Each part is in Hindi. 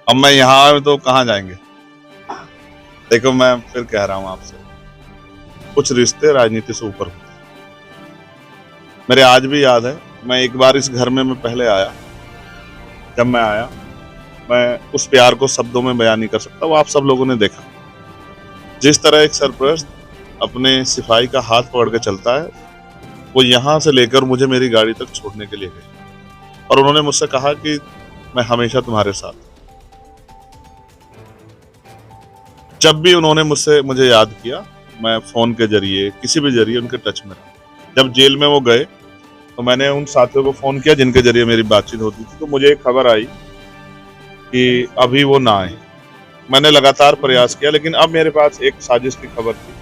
अब मैं यहाँ तो कहाँ जाएंगे। देखो, मैं फिर कह रहा हूँ आपसे, कुछ रिश्ते राजनीति से ऊपर होते हैं। मेरे आज भी याद है, मैं एक बार इस घर में मैं पहले आया। जब मैं आया, मैं उस प्यार को शब्दों में बयान नहीं कर सकता, वो आप सब लोगों ने देखा। जिस तरह एक सरपरस्त अपने सिपाही का हाथ पकड़ के चलता है, वो यहाँ से लेकर मुझे मेरी गाड़ी तक छोड़ने के लिए गए और उन्होंने मुझसे कहा कि मैं हमेशा तुम्हारे साथ। जब भी उन्होंने मुझे याद किया, मैं फोन के जरिए किसी भी जरिए उनके टच में रहा। जब जेल में वो गए तो मैंने उन साथियों को फोन किया जिनके जरिए मेरी बातचीत होती थी, तो मुझे एक खबर आई कि अभी वो ना आए। मैंने लगातार प्रयास किया, लेकिन अब मेरे पास एक साजिश की खबर थी।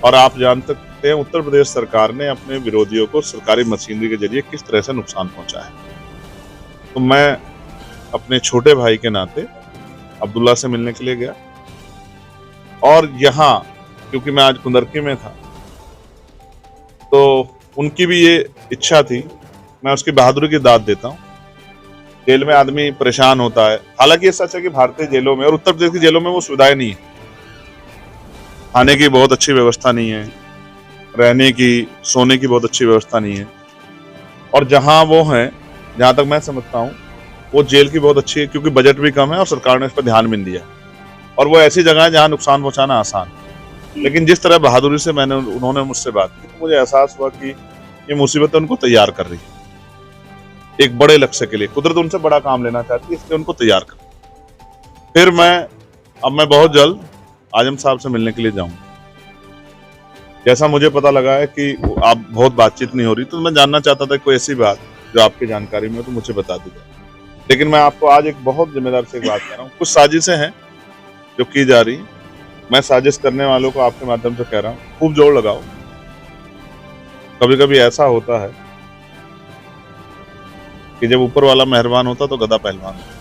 और आप जान सकते हैं उत्तर प्रदेश सरकार ने अपने विरोधियों को सरकारी मशीनरी के जरिए किस तरह से नुकसान पहुंचा है। तो मैं अपने छोटे भाई के नाते अब्दुल्ला से मिलने के लिए गया, और यहाँ क्योंकि मैं आज कुंदरकी में था तो उनकी भी ये इच्छा थी, मैं उसकी बहादुरी की दाद देता हूँ। जेल में आदमी परेशान होता है। हालांकि ये सच है कि भारतीय जेलों में और उत्तर प्रदेश की जेलों में वो सुविधाएं नहीं है। खाने की बहुत अच्छी व्यवस्था नहीं है, रहने की, सोने की बहुत अच्छी व्यवस्था नहीं है। और जहां वो हैं, जहां तक मैं समझता हूँ, वो जेल की बहुत अच्छी है, क्योंकि बजट भी कम है और सरकार ने इस पर ध्यान भी नहीं दिया। और वो ऐसी जगह है जहां नुकसान पहुंचाना आसान है। लेकिन जिस तरह बहादुरी से उन्होंने मुझसे बात की, तो मुझे एहसास हुआ कि ये मुसीबतें उनको तैयार कर रही है एक बड़े लक्ष्य के लिए। कुदरत उनसे बड़ा काम लेना चाहती है, इसलिए उनको तैयार कर। फिर अब मैं बहुत जल्द आजम साहब से मिलने के लिए जाऊंगा। जैसा मुझे पता लगा है कि आप बहुत बातचीत नहीं हो रही, तो मैं जानना चाहता था कोई ऐसी बात जो आपकी जानकारी में हो तो मुझे बता दीजिए। लेकिन मैं आपको आज एक बहुत जिम्मेदार से बात कर रहा हूँ। कुछ साजिशें हैं जो की जा रही। मैं साजिश करने वालों को आपके माध्यम से कह रहा हूँ, खूब जोर लगाओ। कभी कभी ऐसा होता है कि जब ऊपर वाला मेहरबान होता तो गधा पहलवान होता।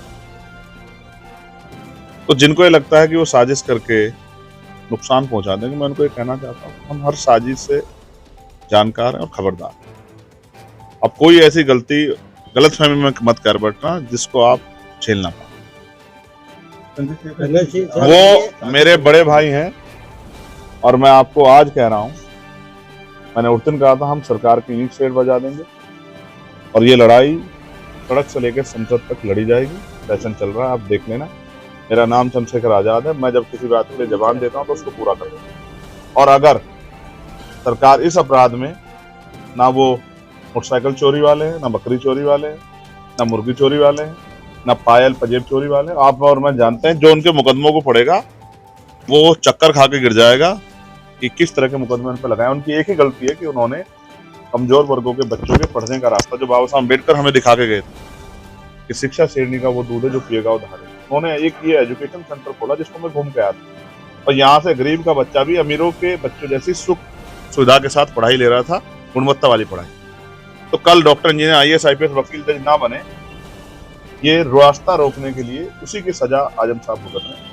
तो जिनको ये लगता है कि वो साजिश करके नुकसान पहुंचा देंगे, मैं उनको ये कहना चाहता हूँ, हम हर साजिश से जानकार हैं और खबरदार हैं। अब कोई ऐसी गलतफहमी में मत कर बैठना जिसको आप झेल ना पाए। वो मेरे बड़े भाई हैं और मैं आपको आज कह रहा हूं, मैंने उस दिन कहा था हम सरकार की ईंट शेड बजा देंगे और ये लड़ाई सड़क से लेकर संसद तक लड़ी जाएगी। सेशन चल रहा है, आप देख लेना। मेरा नाम चंद्रशेखर आजाद है। मैं जब किसी बात के लिए जबान देता हूं तो उसको पूरा करता हूं। और अगर सरकार इस अपराध में, ना वो मोटरसाइकिल चोरी वाले हैं, ना बकरी चोरी वाले हैं, ना मुर्गी चोरी वाले हैं, ना पायल पजेब चोरी वाले, आप और मैं जानते हैं जो उनके मुकदमों को पड़ेगा वो चक्कर खा के गिर जाएगा कि किस तरह के मुकदमे उन पर लगाए। उनकी एक ही गलती है कि उन्होंने कमजोर वर्गों के बच्चों के पढ़ने का रास्ता, जो बाबा साहब अम्बेडकर हमें दिखा के गए थे कि शिक्षा शेरनी का वो दूध है जो पिएगा वो धारे। उन्होंने एक ये एजुकेशन सेंटर खोला जिसको मैं घूम के आया था, और यहाँ से गरीब का बच्चा भी अमीरों के बच्चों जैसी सुख सुविधा के साथ पढ़ाई ले रहा था, गुणवत्ता वाली पढ़ाई। तो कल डॉक्टर इंजीनियर IAS IPS वकील जज ना बने, ये रास्ता रोकने के लिए उसी की सजा आजम साहब भुगत रहे हैं।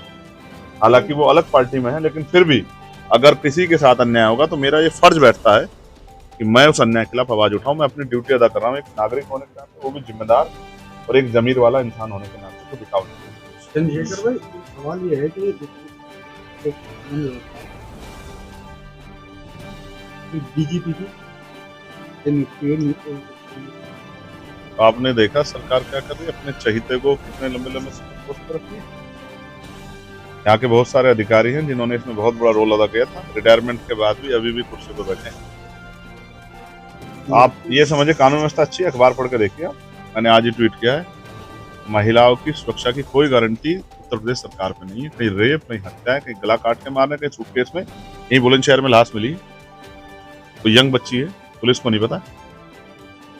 हालांकि वो अलग पार्टी में है, लेकिन फिर भी अगर किसी के साथ अन्याय होगा तो मेरा ये फर्ज बैठता है कि मैं उस अन्याय के खिलाफ आवाज उठाऊं। मैं अपनी ड्यूटी अदा कर रहा हूँ एक नागरिक होने के नाते, वो भी जिम्मेदार और एक जमीर वाला इंसान होने के नाते। तो दिखाओ चंद्रशेखर भाई, सवाल ये है कि DGP की आपने देखा सरकार क्या कर रही है, अपने चहीते को कितने लंबे लंबे समय रखी है। यहाँ के बहुत सारे अधिकारी हैं जिन्होंने इसमें बहुत बड़ा रोल अदा किया था, रिटायरमेंट के बाद भी अभी भी कुर्सी पर बैठे हैं। आप ये समझिए कानून व्यवस्था अच्छी है, अखबार पढ़ के देखिए। मैंने आज ही ट्वीट किया है, महिलाओं की सुरक्षा की कोई गारंटी उत्तर प्रदेश सरकार पे नहीं है। कहीं रेप, कहीं हत्या, कहीं गला काट के मारने, कहीं सूटकेस में, कहीं बुलंदशहर में लाश मिली, तो यंग बच्ची है, पुलिस को नहीं पता।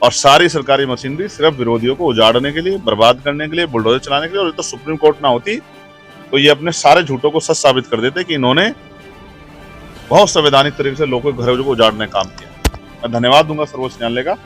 और सारी सरकारी मशीनरी सिर्फ विरोधियों को उजाड़ने के लिए, बर्बाद करने के लिए, बुलडोजर चलाने के लिए। और तो सुप्रीम कोर्ट ना होती तो ये अपने सारे झूठों को सच साबित कर देते कि इन्होंने बहुत संवैधानिक तरीके से लोगों के घरों को उजाड़ने का काम किया। मैं धन्यवाद दूंगा सर्वोच्च न्यायालय का,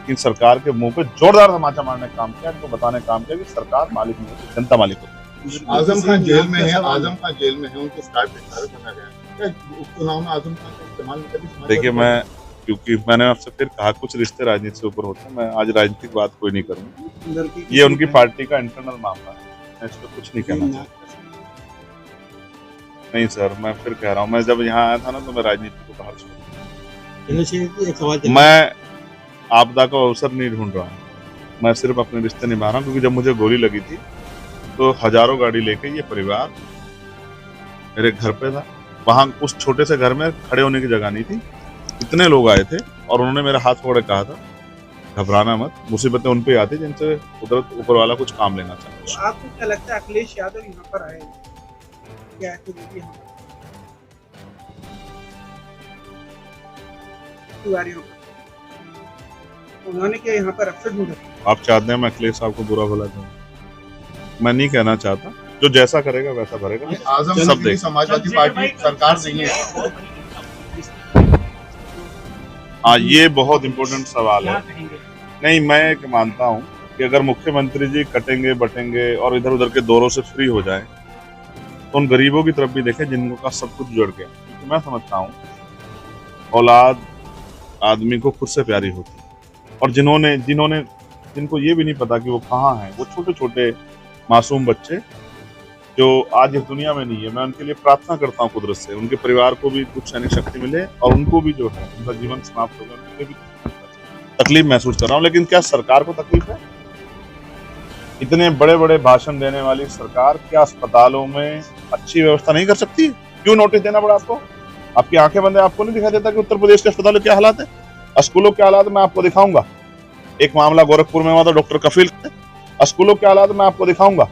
इन सरकार के मुंह पे जोरदार तमाचा मारने का काम किया, इनको बताने का काम किया कि सरकार मालिक नहीं होती, जनता मालिक होती है। आजम खान जेल में है, आजम खान जेल में है, उनको स्टार्ट बना गया है। क्या उपचुनाव में आजम खान का इस्तेमाल कभी समाजवादी देखिए, मैं क्योंकि मैंने आपसे फिर कहा कुछ रिश्ते राजनीति से ऊपर होते हैं, मैं आज राजनीतिक बात कोई नहीं करूंगा। ये उनकी पार्टी का इंटरनल मामला है, मैं इस पर कुछ नहीं कहना चाहता। नहीं सर, मैं फिर कह रहा हूँ, मैं जब यहाँ आया था ना तो मैं राजनीति को बाहर छोड़, एक सवाल मैं आपदा का अवसर नहीं ढूंढ रहा हूँ, मैं सिर्फ अपने रिश्ते निभा रहा हूँ। क्योंकि जब मुझे गोली लगी थी तो हजारों गाड़ी लेके ये परिवार मेरे घर पे था। वहां उस छोटे से घर में खड़े होने की जगह नहीं थी, इतने लोग आए थे और उन्होंने मेरा हाथ पकड़ के कहा था घबराना मत, मुसीबतें उन पे आती जिनसे कुदरत ऊपर वाला कुछ काम लेना चाहता है। आपको क्या लगता है अखिलेश यादव यहाँ पर आए क्या है कुछ भी यहाँ पर उन्होंने क्या यहाँ पर अफसर ढूंढा? आप चाहते हैं मैं अखिलेश साहब को बुरा भला कहूँ? मैं नहीं कहना चाहता, जो जैसा करेगा वैसा भरेगा। आजम सब खान की देख, समाजवादी पार्टी सरकार नहीं है। हाँ, ये बहुत इम्पोर्टेंट सवाल है। नहीं, मैं एक मानता हूँ कि अगर मुख्यमंत्री जी कटेंगे बटेंगे और इधर उधर के दौरों से फ्री हो जाए तो उन गरीबों की तरफ भी देखें जिनको का सब कुछ जुड़ गया। क्योंकि मैं समझता हूँ औलाद आदमी को खुद से प्यारी होती है, और जिनको ये भी नहीं पता कि वो कहाँ हैं, वो छोटे छोटे मासूम बच्चे जो आज इस दुनिया में नहीं है, मैं उनके लिए प्रार्थना करता हूँ कुदरत से, उनके परिवार को भी कुछ सहने शक्ति मिले और उनको भी जो है उनका जीवन समाप्त हो गया, उनके भी तकलीफ महसूस कर रहा हूँ। लेकिन क्या सरकार को तकलीफ है? इतने बड़े बड़े भाषण देने वाली सरकार क्या अस्पतालों में अच्छी व्यवस्था नहीं कर सकती? क्यों नोटिस देना पड़ा आपको? आपकी आंखें बंद है, आपको नहीं दिखाई देता कि उत्तर प्रदेश के अस्पतालों क्या हालात है, स्कूलों के हालात मैं आपको दिखाऊंगा। एक मामला गोरखपुर में हुआ था, डॉक्टर कफील, स्कूलों के हालात मैं आपको दिखाऊंगा।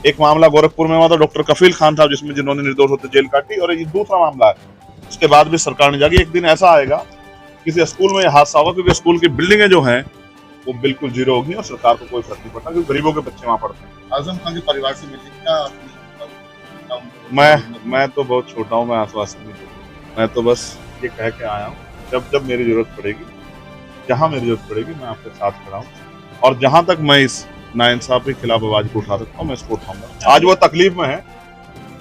एक मामला गोरखपुर में हुआ था, डॉक्टर कफील खान था जिन्होंने निर्दोष होते जेल काटी, और ये दूसरा मामला है। उसके बाद भी सरकार नहीं जागी। एक दिन ऐसा आएगा किसी स्कूल में हादसा होगा, क्योंकि स्कूल की बिल्डिंगें जो हैं वो बिल्कुल जीरो होगी और सरकार को कोई फर्क नहीं पड़ता, क्योंकि गरीबों के बच्चे वहां पढ़ते हैं। आजम खान के परिवार से मिले क्या? मैं तो बहुत छोटा हूँ, मैं आश्वासन नहीं दूंगा, मैं तो बस ये कह के आया हूँ जब मेरी जरूरत पड़ेगी, जहां मेरी जरूरत पड़ेगी मैं आपके साथ खड़ा हूँ, और जहां तक मैं इस नाइंसाफी के खिलाफ आवाज को उठा सकता हूँ मैं इसको उठाऊंगा। आज वो तकलीफ में है,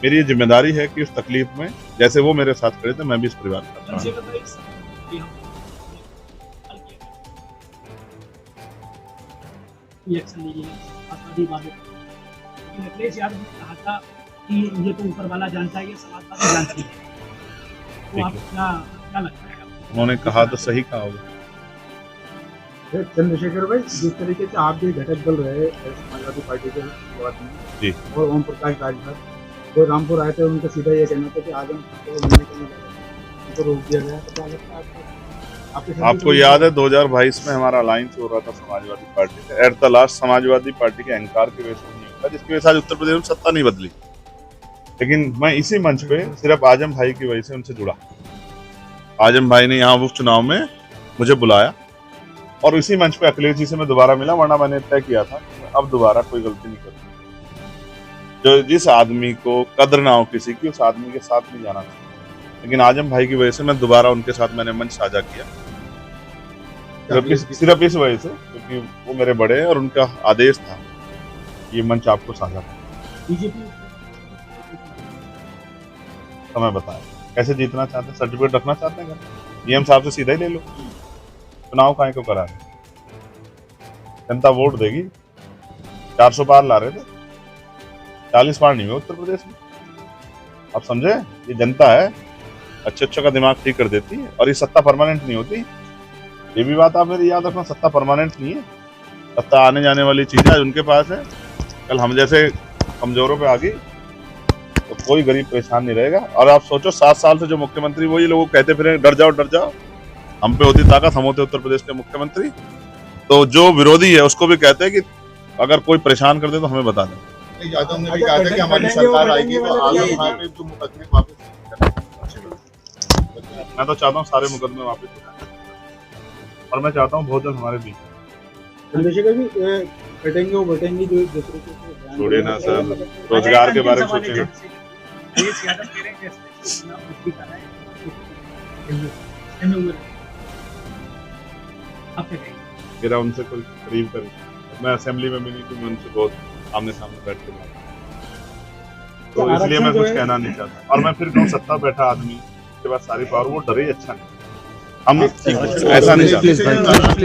मेरी ये जिम्मेदारी है कि उस तकलीफ में जैसे वो मेरे साथ खड़े थे मैं भी इस परिवार का अखिलेश यादव ने कहा था कि ये तो ऊपर वाला जानता है, ये समाजवादी जानती है, तो आप क्या लगता है? उन्होंने कहा तो सही कहा होगा। चंद्रशेखर भाई, जिस तरीके से आप भी घटक दल रहे समाजवादी पार्टी के शुरुआत में जी, और ओम प्रकाश राजभर वो रामपुर आए थे, उनका सीधा ये कहना था कि आजम को रोक दिया गया, तो क्या लगता है आपको याद है 2022 में हमारा अलायंस हो रहा था समाजवादी पार्टी से, at the last Samajwadi party के अहंकार की वजह से नहीं होता, जिसकी वजह से आज उत्तर प्रदेश में सत्ता नहीं बदली। लेकिन मैं इसी मंच पे सिर्फ आजम भाई की वजह से उनसे जुड़ा। आजम भाई ने यहाँ उपचुनाव में मुझे बुलाया और इसी मंच पे अखिलेश जी से मैं दोबारा मिला, वरना मैंने तय किया था कि अब दोबारा कोई गलती नहीं करूंगा। जो जिस आदमी को कदर ना हो किसी की, उस आदमी के साथ नहीं जाना चाहिए। लेकिन आजम भाई की वजह से मैं दोबारा उनके साथ मैंने मंच साझा किया, सिर्फ इस वजह से क्योंकि वो मेरे बड़े हैं और उनका आदेश था ये मंच आपको साझा कर। बीजेपी समय बताया कैसे जीतना चाहते हैं, सर्टिफिकेट रखना चाहते हैं, डीएम साहब से सीधा ही ले लो, चुनाव काहे को करा रहे, जनता वोट देगी। 400 पार ला रहे थे, 40 पार नहीं हुए उत्तर प्रदेश में। आप समझे, ये जनता है, अच्छे का दिमाग ठीक कर देती है, और ये सत्ता परमानेंट नहीं होती। ये भी बात आप मेरी याद रखना, सत्ता परमानेंट नहीं है, सत्ता आने जाने वाली चीज आज उनके पास है। कल हम जैसे कमजोरों पे आ गई तो कोई गरीब परेशान नहीं रहेगा। और आप सोचो 7 साल से जो मुख्यमंत्री वही लोग कहते फिर डर जाओ डर जाओ, हम पे होती ताकत, हम होते उत्तर प्रदेश के मुख्यमंत्री, तो जो विरोधी है उसको भी कहते हैं कि अगर कोई परेशान कर दे तो हमें बता दें। यादव ने भी कहा था कि हमारी सरकार आएगी तो आजम खान पे जो मुकदमे वापस। मैं तो चाहता हूँ सारे मुकदमे वापस हो जाए, और मैं चाहता हूँ बहुत जल्द हमारे बीच चंद्रशेखर भी कटेंगे वो बटेंगे जो दूसरे को छोड़े ना सर, रोजगार के बारे में सोचेंगे। अखिलेश यादव कह रहे हैं कि चुनाव कुछ भी कर रहे हैं, आप क्या कहेंगे? मेरा उनसे कोई करीब मैं असेंबली में भी नहीं, तो मैं उनसे बहुत आमने सामने बैठ के तो इसलिए मैं आरक्षण जो कुछ है- कहना नहीं चाहता। और मैं फिर कहूँ सत्ता बैठा आदमी के पास सारी पावर, वो डरे अच्छा नहीं। हम ऐसा नहीं चाहते।